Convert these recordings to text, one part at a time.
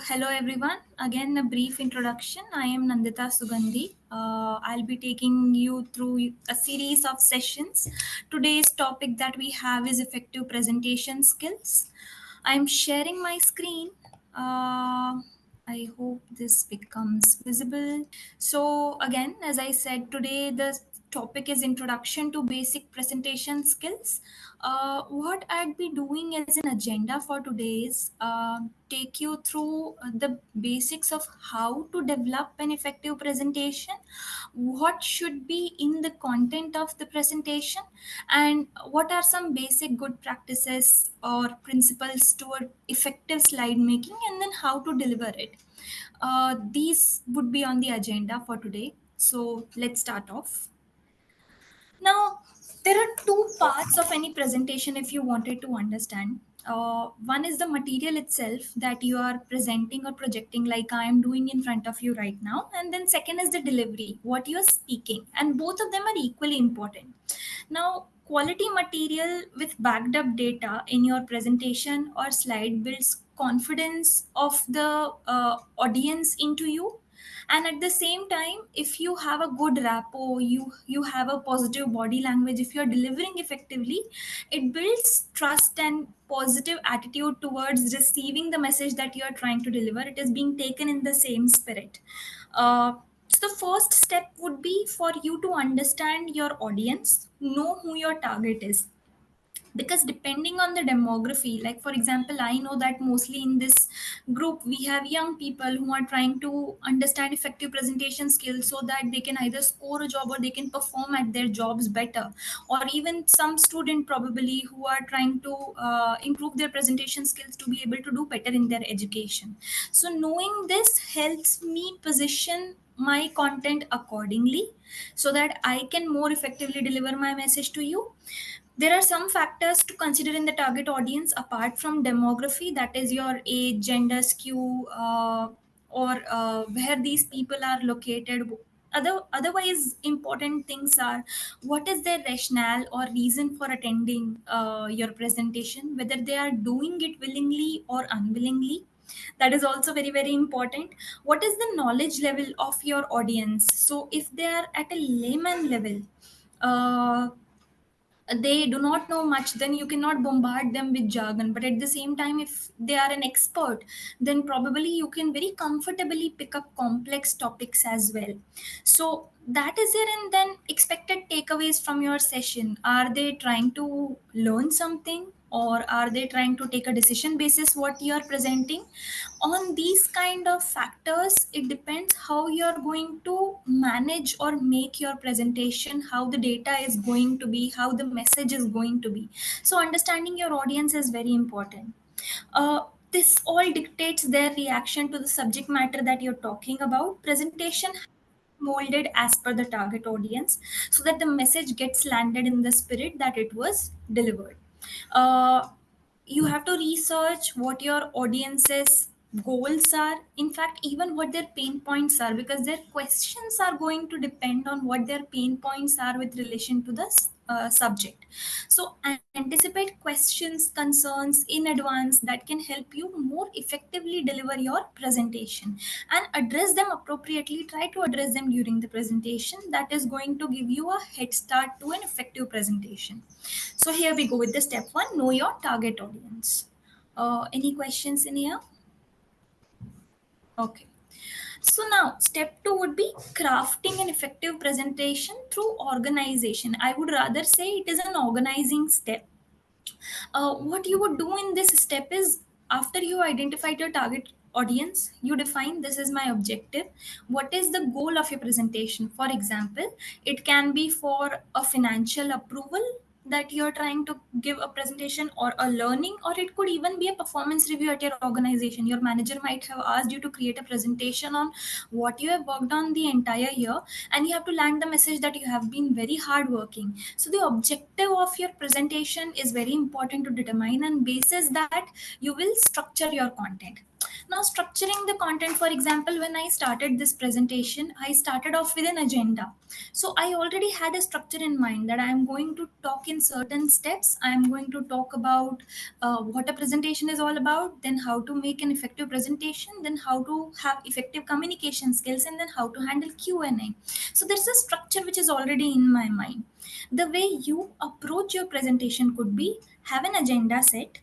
Hello everyone. Again, a brief introduction. I am Nandita Sugandhi. I'll be taking you through a series of sessions. Today's topic that we have is effective presentation skills. I'm sharing my screen. I hope this becomes visible. So, again, as I said, today the topic is introduction to basic presentation skills. What I'd be doing as an agenda for today is take you through the basics of how to develop an effective presentation, what should be in the content of the presentation, and what are some basic good practices or principles toward effective slide making, and then how to deliver it. These would be on the agenda for today. So let's start off. Now, there are two parts of any presentation if you wanted to understand. One is the material itself that you are presenting or projecting, like I am doing in front of you right now. And then, second is the delivery, what you are speaking. And both of them are equally important. Now, quality material with backed up data in your presentation or slide builds confidence of the audience into you, and at the same time, if you have a good rapport, you have a positive body language, if you're delivering effectively, it builds trust and positive attitude towards receiving the message that you are trying to deliver. It is being taken in the same spirit. So the first step would be for you to understand your audience, know who your target is, because depending on the demography, like for example, I know that mostly in this group we have young people who are trying to understand effective presentation skills so that they can either score a job or they can perform at their jobs better, or even some student probably who are trying to improve their presentation skills to be able to do better in their education. So knowing this helps me position my content accordingly so that I can more effectively deliver my message to you. There are some factors to consider in the target audience apart from demography, that is your age, gender skew, or where these people are located. Otherwise, important things are what is their rationale or reason for attending your presentation, whether they are doing it willingly or unwillingly. That is also very, very important. What is the knowledge level of your audience? So, if they are at a layman level, uh, they do not know much, then you cannot bombard them with jargon. But at the same time, if they are an expert, then probably you can very comfortably pick up complex topics as well. So that is it. And then expected takeaways from your session, are they trying to learn something, or are they trying to take a decision basis what you are presenting? On these kind of factors, it depends how you're going to manage or make your presentation, how the data is going to be, how the message is going to be. So understanding your audience is very important. This all dictates their reaction to the subject matter that you're talking about. Presentation molded as per the target audience so that the message gets landed in the spirit that it was delivered. Uh, you have to research what your audience's goals are, in fact even what their pain points are, because their questions are going to depend on what their pain points are with relation to the subject. So anticipate questions, concerns in advance that can help you more effectively deliver your presentation, and address them appropriately. Try to address them during the presentation. That is going to give you a head start to an effective presentation. So here we go with the step one, know your target audience. Any questions in here? Okay. So now step two would be crafting an effective presentation through organization. I would rather say it is an organizing step. What you would do in this step is, after you identified your target audience, you define this is my objective. What is the goal of your presentation? For example, it can be for a financial approval that you're trying to give a presentation, or a learning, or it could even be a performance review at your organization. Your manager might have asked you to create a presentation on what you have worked on the entire year, and you have to land the message that you have been very hardworking. So the objective of your presentation is very important to determine, and basis that you will structure your content. Now, structuring the content, for example, when I started this presentation, I started off with an agenda. So I already had a structure in mind that I am going to talk in certain steps. I am going to talk about what a presentation is all about, then how to make an effective presentation, then how to have effective communication skills, and then how to handle Q&A. So there's a structure which is already in my mind. The way you approach your presentation could be have an agenda set,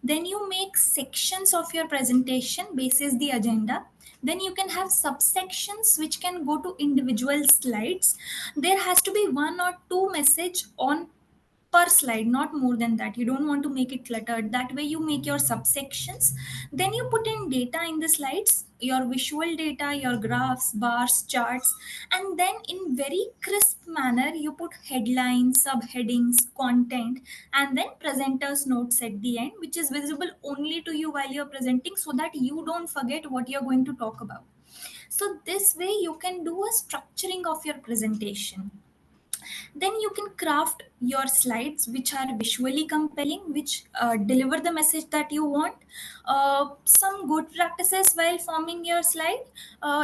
then you make sections of your presentation basis the agenda, then you can have subsections which can go to individual slides. There has to be one or two message on per slide, not more than that. You don't want to make it cluttered. That way you make your subsections, then you put in data in the slides, your visual data, your graphs, bars, charts, and then in very crisp manner you put headlines, subheadings, content, and then presenters notes at the end, which is visible only to you while you're presenting, so that you don't forget what you're going to talk about. So this way you can do a structuring of your presentation. Then you can craft your slides which are visually compelling, which deliver the message that you want. Some good practices while forming your slide: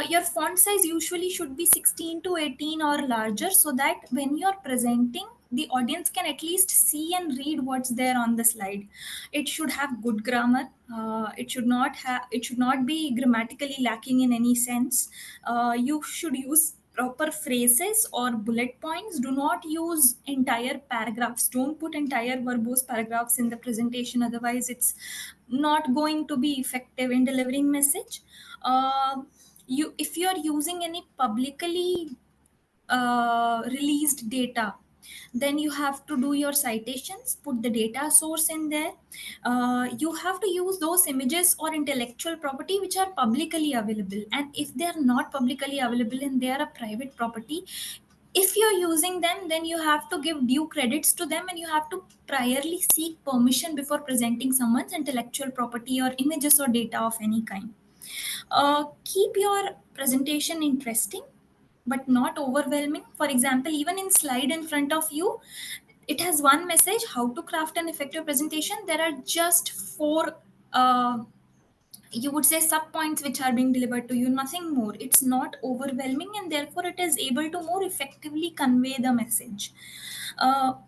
your font size usually should be 16 to 18 or larger, so that when you're presenting, the audience can at least see and read what's there on the slide. It should have good grammar. It should not be grammatically lacking in any sense. You should use proper phrases or bullet points. Do not use entire paragraphs. Don't put entire verbose paragraphs in the presentation, otherwise it's not going to be effective in delivering message. You If you are using any publicly released data, then you have to do your citations, put the data source in there. You have to use those images or intellectual property which are publicly available, and if they are not publicly available and they are a private property, if you're using them, then you have to give due credits to them, and you have to priorly seek permission before presenting someone's intellectual property or images or data of any kind. Keep your presentation interesting but not overwhelming. For example, even in slide in front of you, it has one message: how to craft an effective presentation. There are just four, you would say, sub points which are being delivered to you, nothing more. It's not overwhelming, and therefore it is able to more effectively convey the message.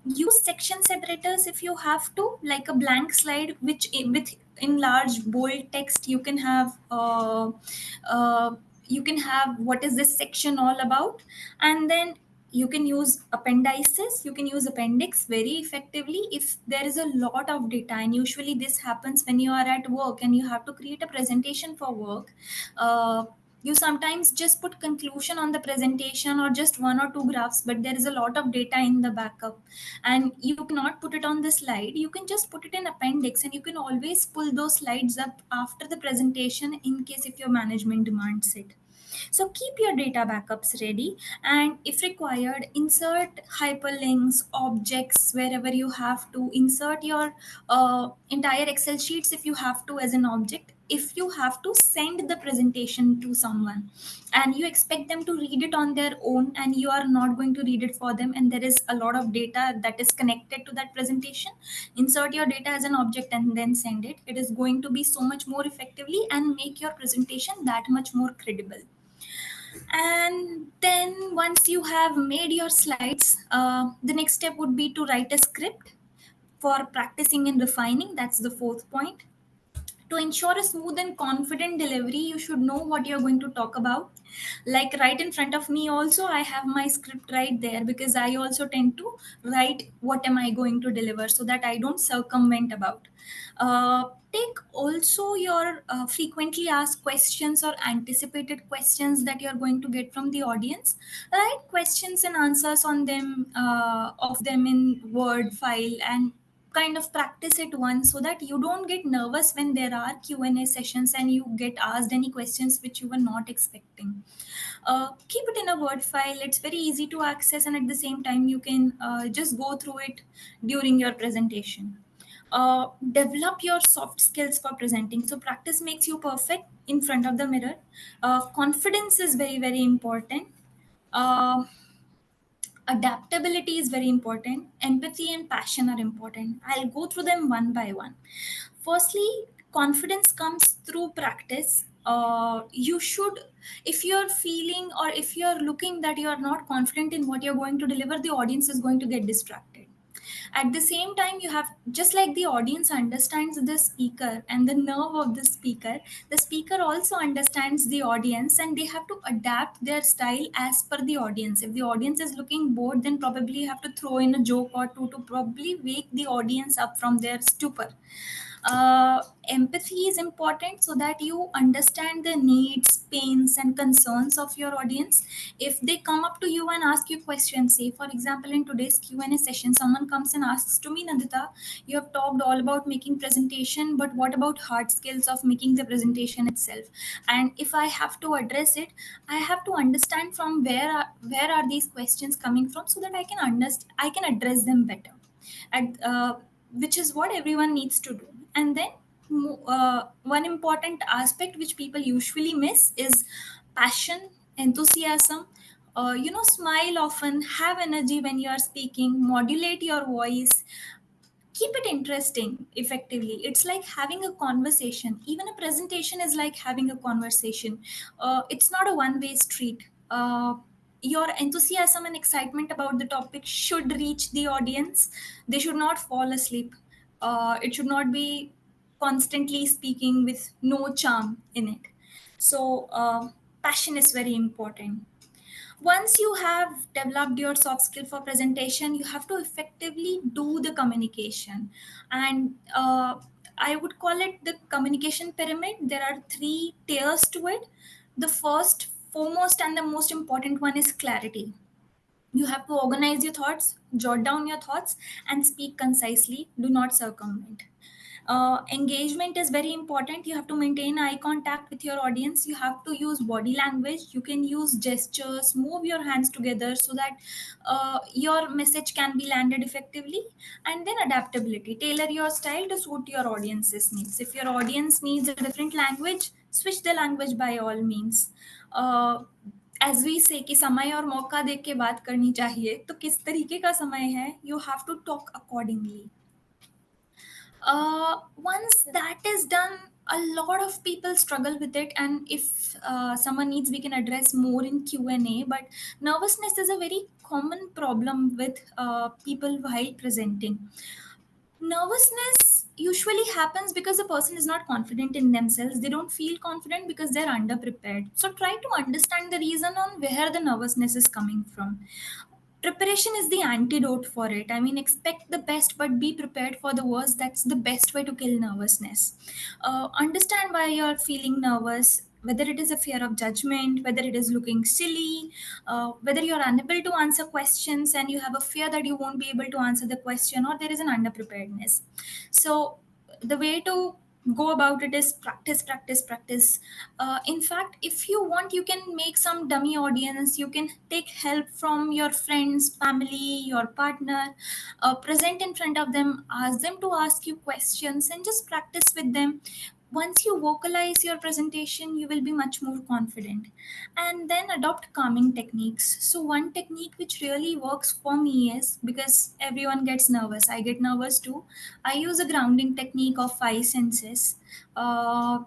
Use section separators if you have to, like a blank slide which with in large bold text you can have uh, you can have what is this section all about. And then you can use appendices, you can use appendix very effectively if there is a lot of data. And usually this happens when you are at work and you have to create a presentation for work. You sometimes just put conclusion on the presentation or just one or two graphs, but there is a lot of data in the backup and you cannot put it on the slide. You can just put it in appendix, and you can always pull those slides up after the presentation in case if your management demands it. So keep your data backups ready, and if required, insert hyperlinks, objects wherever you have to. Insert your entire Excel sheets if you have to as an object. If you have to send the presentation to someone and you expect them to read it on their own and you are not going to read it for them, and there is a lot of data that is connected to that presentation, insert your data as an object and then send it. It is going to be so much more effectively and make your presentation that much more credible. And then once you have made your slides, the next step would be to write a script for practicing and refining. That's the fourth point. To ensure a smooth and confident delivery, you should know what you're going to talk about. Like right in front of me also, I have my script right there, because I also tend to write what am I going to deliver so that I don't circumvent about. Take also your frequently asked questions or anticipated questions that you're going to get from the audience. Write questions and answers on them, of them in Word file, and kind of practice it once so that you don't get nervous when there are Q&A sessions and you get asked any questions which you were not expecting. Keep it in a Word file. It's very easy to access, and at the same time you can just go through it during your presentation. Develop your soft skills for presenting. So practice makes you perfect in front of the mirror. Confidence is very, very important. uh, Adaptability is very important. Empathy and passion are important. I'll go through them one by one. Firstly, confidence comes through practice. You should, if you're feeling or if you're looking that you are not confident in what you're going to deliver, the audience is going to get distracted. At the same time, you have, just like the audience understands the speaker and the nerve of the speaker also understands the audience, and they have to adapt their style as per the audience. If the audience is looking bored, then probably you have to throw in a joke or two to probably wake the audience up from their stupor. Empathy is important so that you understand the needs, pains, and concerns of your audience. If they come up to you and ask you questions, say for example in today's Q&A session, someone comes and asks to me, Nandita, you have talked all about making presentation, but what about hard skills of making the presentation itself? And if I have to address it, I have to understand from where are these questions coming from, so that I can address them better. And which is what everyone needs to do. And then one important aspect which people usually miss is passion, enthusiasm. Smile often, have energy when you are speaking, modulate your voice, keep it interesting effectively. It's like having a conversation. Even a presentation is like having a conversation. It's not a one-way street. Your enthusiasm and excitement about the topic should reach the audience. They should not fall asleep. It should not be constantly speaking with no charm in it. So passion is very important. Once you have developed your soft skill for presentation, you have to effectively do the communication. And I would call it the communication pyramid. There are three tiers to it. The first, foremost, and the most important one is clarity. You have to organize your thoughts, jot down your thoughts, and speak concisely. Do not circumvent. Engagement is very important. You have to maintain eye contact with your audience. You have to use body language. You can use gestures, move your hands together so that your message can be landed effectively. And then adaptability. Tailor your style to suit your audience's needs. If your audience needs a different language, switch the language by all means. As we say कि समय और मौका देख के बात करनी चाहिए, तो किस तरीके का समय है, you have to talk accordingly. Once that is done, a lot of people struggle with it, and if someone needs, we can address more in Q&A. But nervousness is a very common problem with people while presenting. Nervousness usually happens because the person is not confident in themselves. They don't feel confident because they're underprepared. So try to understand the reason on where the nervousness is coming from. Preparation is the antidote for it. I mean, expect the best, but be prepared for the worst. That's the best way to kill nervousness. Understand why you're feeling nervous, whether it is a fear of judgment, whether it is looking silly, whether you're unable to answer questions and you have a fear that you won't be able to answer the question, or there is an underpreparedness. So the way to go about it is practice, practice, practice. In fact, if you want, you can make some dummy audience. You can take help from your friends, family, your partner. Present in front of them, ask them to ask you questions, and just practice with them. Once you vocalize your presentation, you will be much more confident. And then adopt calming techniques. So one technique which really works for me is, because everyone gets nervous, I get nervous too, I use a grounding technique of five senses. uh,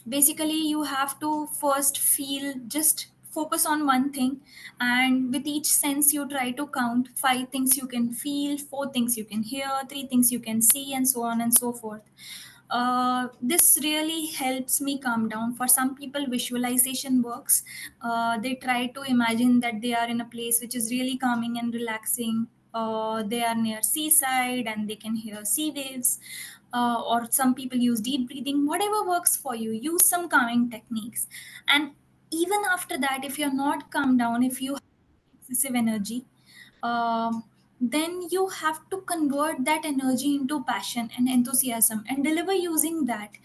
Basically, you have to first feel, just focus on one thing, and with each sense you try to count five things you can feel, four things you can hear, three things you can see, and so on and so forth. This really helps me calm down. For some people, visualization works. They try to imagine that they are in a place which is really calming and relaxing. They are near seaside and they can hear sea waves. Or some people use deep breathing. Whatever works for you, use some calming techniques. And even after that, if you're not calmed down, if you have excessive energy, um, then you have to convert that energy into passion and enthusiasm and deliver using that.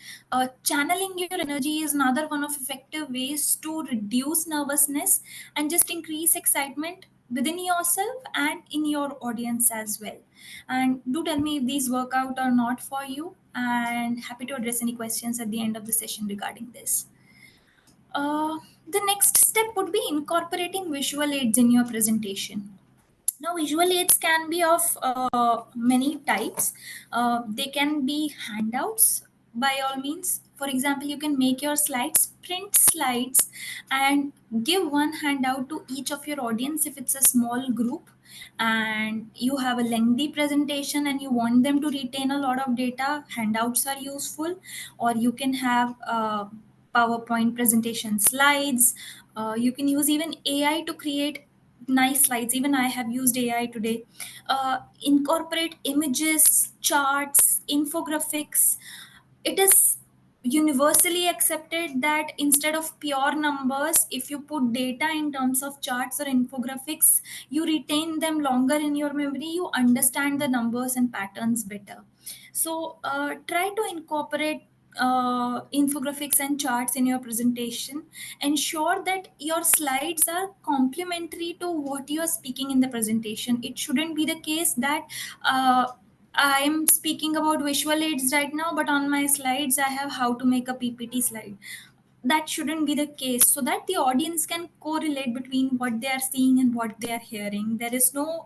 Channeling your energy is another one of effective ways to reduce nervousness and just increase excitement within yourself and in your audience as well. And do tell me if these work out or not for you, and happy to address any questions at the end of the session regarding this. uh, the next step would be incorporating visual aids in your presentation. Now, visual aids can be of many types. They can be handouts. by all means. For example, you can make your slides, print slides, and give one handout to each of your audience if it's a small group and you have a lengthy presentation and you want them to retain a lot of data. Handouts are useful, or you can have PowerPoint presentation slides. You can use even AI to create nice slides. Even I have used AI today. Incorporate images, charts, infographics. It is universally accepted that instead of pure numbers, if you put data in terms of charts or infographics, you retain them longer in your memory, you understand the numbers and patterns better. So try to incorporate infographics and charts in your presentation. Ensure that your slides are complementary to what you are speaking in the presentation. It shouldn't be the case that I am speaking about visual aids right now, but on my slides I have how to make a PPT slide. That shouldn't be the case, so that the audience can correlate between what they are seeing and what they are hearing. There is no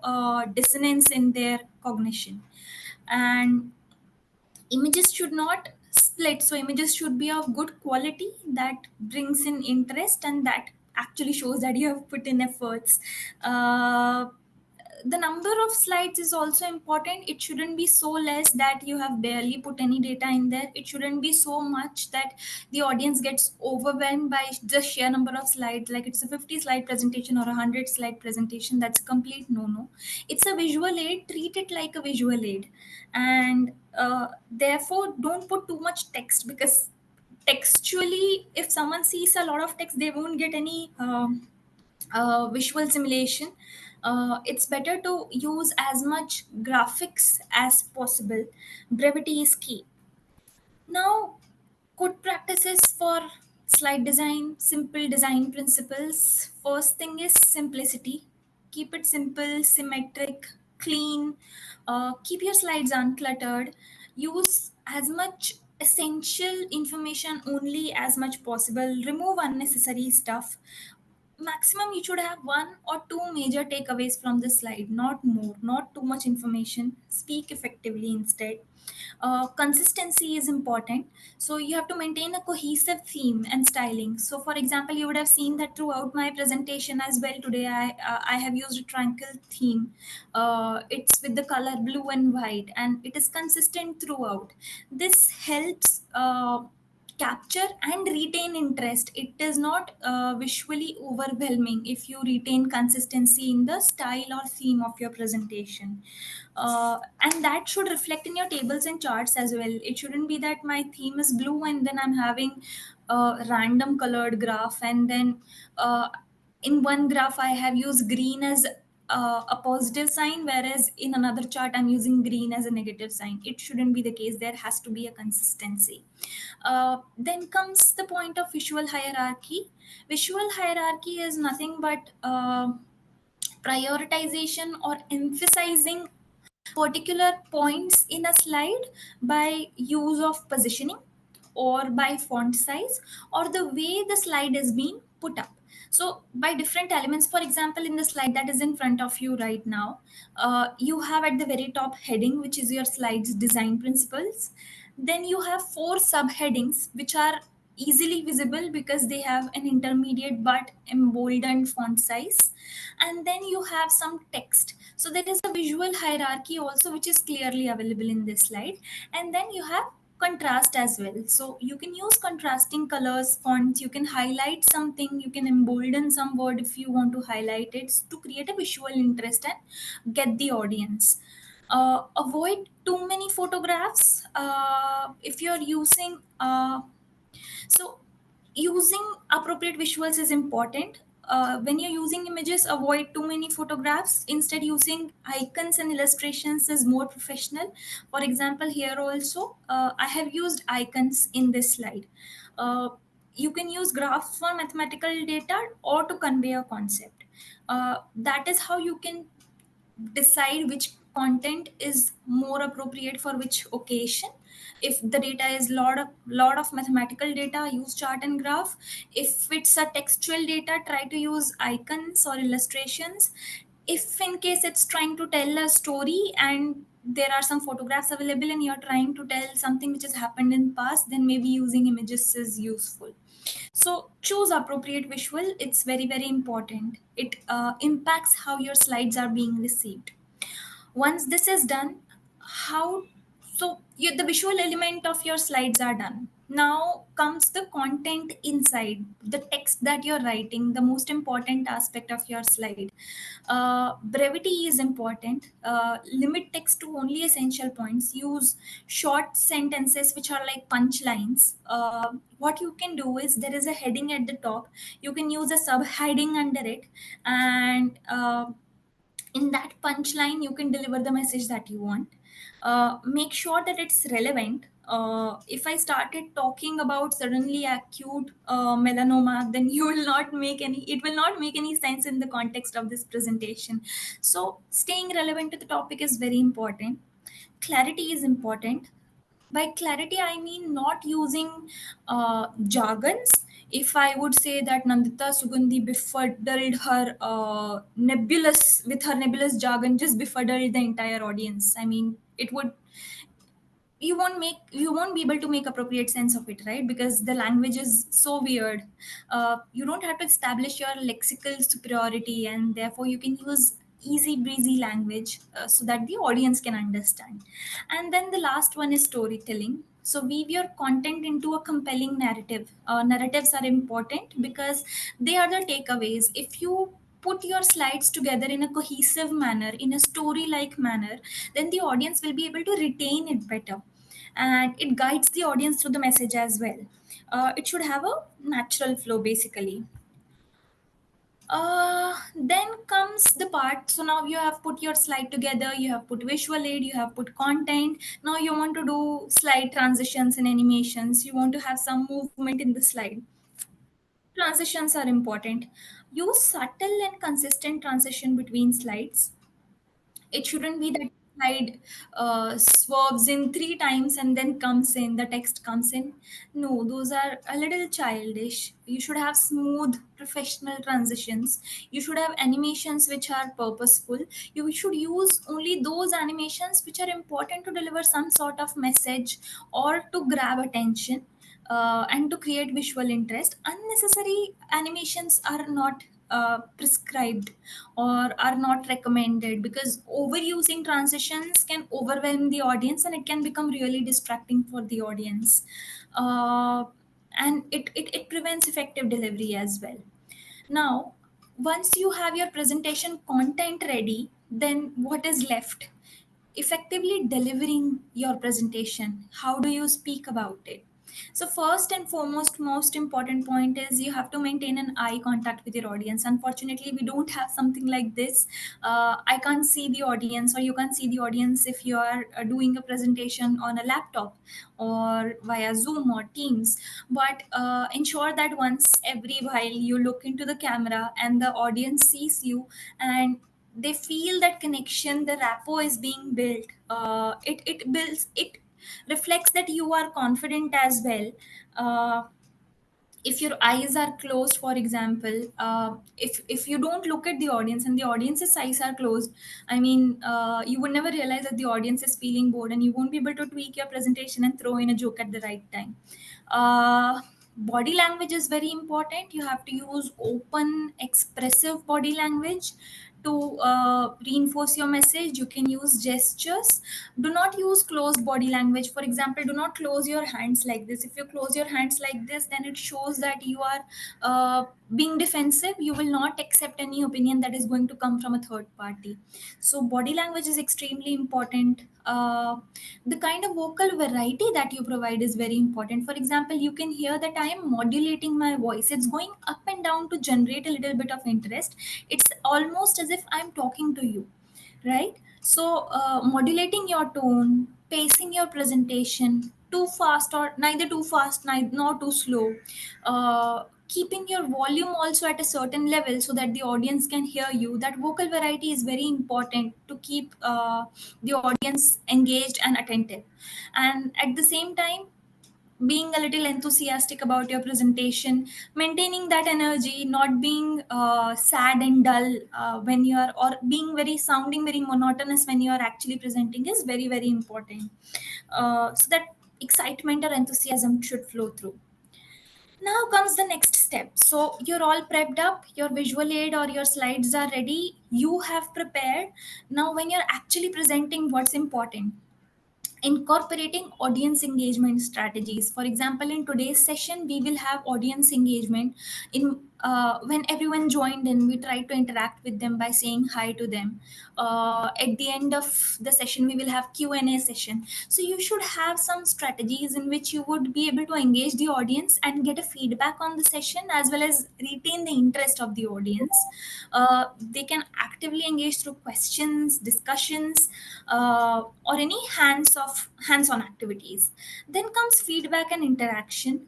dissonance in their cognition. And images should not split, so images should be of good quality that brings in interest and that actually shows that you have put in efforts. The number of slides is also important. It shouldn't be so less that you have barely put any data in there. It shouldn't be so much that the audience gets overwhelmed by the sheer number of slides, like it's a 50 slide presentation or a 100 slide presentation. That's a complete no. It's a visual aid, treat it like a visual aid. And therefore don't put too much text, because textually, if someone sees a lot of text, they won't get any visual simulation. It's better to use as much graphics as possible. Brevity is key. Now, good practices for slide design, simple design principles. First thing is simplicity. Keep it simple, symmetric, clean. Keep your slides uncluttered. Use as much essential information only as much possible. Remove unnecessary stuff. Maximum you should have one or two major takeaways from the slide, not more, not too much information. Speak effectively instead. Consistency is important, so you have to maintain a cohesive theme and styling. So for example, you would have seen that throughout my presentation as well today, I have used a tranquil theme. It's with the color blue and white, and it is consistent throughout. This helps capture and retain interest. It is not visually overwhelming if you retain consistency in the style or theme of your presentation. And that should reflect in your tables and charts as well. It shouldn't be that my theme is blue and then I'm having a random colored graph, and then uh, in one graph I have used green as a positive sign, whereas in another chart I'm using green as a negative sign. It shouldn't be the case. There has to be a consistency. Then comes the point of visual hierarchy. Visual hierarchy is nothing but prioritization or emphasizing particular points in a slide by use of positioning or by font size or the way the slide is being put up. So by different elements, for example, in the slide that is in front of you right now, you have at the very top heading, which is your slides design principles. Then you have four subheadings which are easily visible because they have an intermediate but emboldened font size. And then you have some text. So there is a visual hierarchy also, which is clearly available in this slide. And then you have contrast as well. So you can use contrasting colors, fonts, you can highlight something, you can embolden some word if you want to highlight it to create a visual interest and get the audience. Avoid too many photographs. If you're using so using appropriate visuals is important. When you're using images, avoid too many photographs. Instead, using icons and illustrations is more professional. For example, here also, I have used icons in this slide. Uh, you can use graphs for mathematical data or to convey a concept. That is how you can decide which content is more appropriate for which occasion. If the data is lot of mathematical data, use chart and graph. If it's a textual data, try to use icons or illustrations. If in case it's trying to tell a story and there are some photographs available and you're trying to tell something which has happened in past, then maybe using images is useful. So choose appropriate visual. It's very, very important. It impacts how your slides are being received. Once this is done, how the visual element of your slides are done. Now comes the content inside the text that you're writing, the most important aspect of your slide. Brevity is important. Limit text to only essential points. Use short sentences which are like punchlines. What you can do is, there is a heading at the top, you can use a subheading under it, and in that punchline you can deliver the message that you want. Make sure that it's relevant. If I started talking about suddenly acute melanoma, then you will not make any it will not make any sense in the context of this presentation. So staying relevant to the topic is very important. Clarity is important. By clarity I mean not using jargons. If I would say that Nandita Sugandhi befuddled her nebulous with her nebulous jargon, just befuddled the entire audience, I mean, it would you won't be able to make appropriate sense of it, right? Because the language is so weird. You don't have to establish your lexical superiority, and therefore you can use easy breezy language so that the audience can understand. And then the last one is storytelling. So weave your content into a compelling narrative. Narratives are important because they are the takeaways. If you put your slides together in a cohesive manner, in a story like manner, then the audience will be able to retain it better, and it guides the audience through the message as well. It should have a natural flow basically. Then comes the part. So now you have put your slide together, you have put visual aid, you have put content. Now you want to do slide transitions and animations. You want to have some movement in the slide. Transitions are important. Use subtle and consistent transition between slides. It shouldn't be that slide swerves in three times and then comes in, the text comes in. No, those are a little childish. You should have smooth professional transitions. You should have animations which are purposeful. You should use only those animations which are important to deliver some sort of message or to grab attention, and to create visual interest. Unnecessary animations are not prescribed or are not recommended, because overusing transitions can overwhelm the audience and it can become really distracting for the audience. uh, and it prevents effective delivery as well. Now, once you have your presentation content ready, then what is left? Effectively delivering your presentation. How do you speak about it? So first and foremost, most important point is you have to maintain an eye contact with your audience. Unfortunately, we don't have something like this. I can't see the audience, or you can't see the audience if you are doing a presentation on a laptop or via Zoom or Teams. But ensure that once every while you look into the camera and the audience sees you, and they feel that connection, the rapport is being built. It reflects that you are confident as well. uh, if your eyes are closed, for example, if you don't look at the audience and the audience's eyes are closed, I mean, you would never realize that the audience is feeling bored, and you won't be able to tweak your presentation and throw in a joke at the right time. uh, Body language is very important. You have to use open expressive body language to reinforce your message. You can use gestures. Do not use closed body language. For example, do not close your hands like this. If you close your hands like this, then it shows that you are being defensive. You will not accept any opinion that is going to come from a third party. So body language is extremely important. The kind of vocal variety that you provide is very important. For example, you can hear that I am modulating my voice. It's going up and down to generate a little bit of interest. It's almost as if I'm talking to you, right? So modulating your tone, pacing your presentation, too fast or neither too fast, neither nor too slow. Keeping your volume also at a certain level so that the audience can hear you. That vocal variety is very important to keep the audience engaged and attentive. And at the same time, being a little enthusiastic about your presentation, maintaining that energy, not being sad and dull when you are, or being very sounding very monotonous when you are actually presenting is very, very important. So that excitement or enthusiasm should flow through. Now comes the next step. So you're all prepped up, your visual aid or your slides are ready, you have prepared. Now, when you're actually presenting, what's important? Incorporating audience engagement strategies. For example, in today's session we will have audience engagement. In when everyone joined in, we try to interact with them by saying hi to them. At the end of the session we will have Q&A session. So you should have some strategies in which you would be able to engage the audience and get a feedback on the session, as well as retain the interest of the audience. They can actively engage through questions, discussions, or any hands-on activities. Then comes feedback and interaction.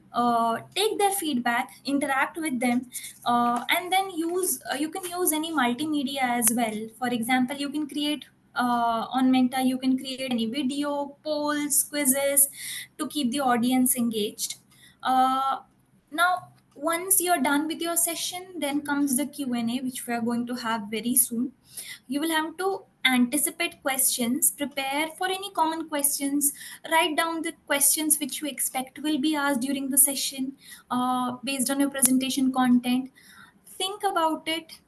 Take their feedback, interact with them, and then you can use any multimedia as well. For example, you can create on Menta, you can create any video, polls, quizzes to keep the audience engaged. Now, once you're done with your session, then comes the Q&A, which we are going to have very soon. You will have to anticipate questions, prepare for any common questions, write down the questions which you expect will be asked during the session based on your presentation content. Think about it,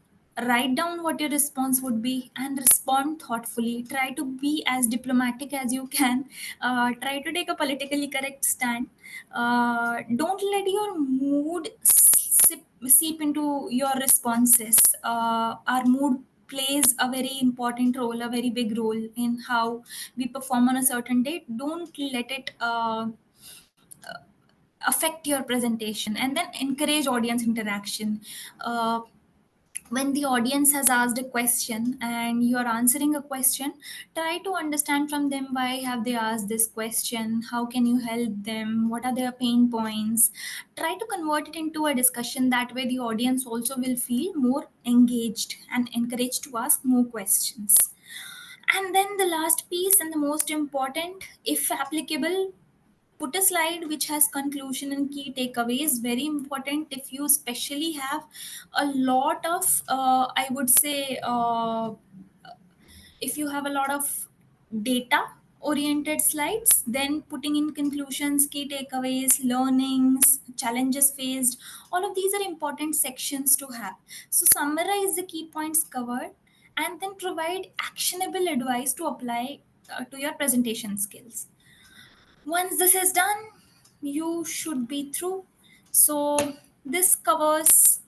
write down what your response would be, and respond thoughtfully. Try to be as diplomatic as you can. Try to take a politically correct stand. Don't let your mood seep into your responses. Our mood plays a very important role, a very big role in how we perform on a certain day. Don't let it affect your presentation. And then encourage audience interaction. When the audience has asked a question and you are answering a question, try to understand from them why have they asked this question, how can you help them, what are their pain points. Try to convert it into a discussion. That way the audience also will feel more engaged and encouraged to ask more questions. And then the last piece, and the most important, if applicable, put a slide which has conclusion and key takeaways. Very important. If you especially have a lot of I would say if you have a lot of data oriented slides, then putting in conclusions, key takeaways, learnings, challenges faced, all of these are important sections to have. So summarize the key points covered, and then provide actionable advice to apply to your presentation skills. Once this is done, you should be through. So this covers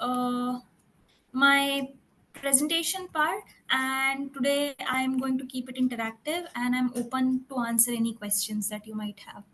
my presentation part, and today I'm going to keep it interactive and I'm open to answer any questions that you might have.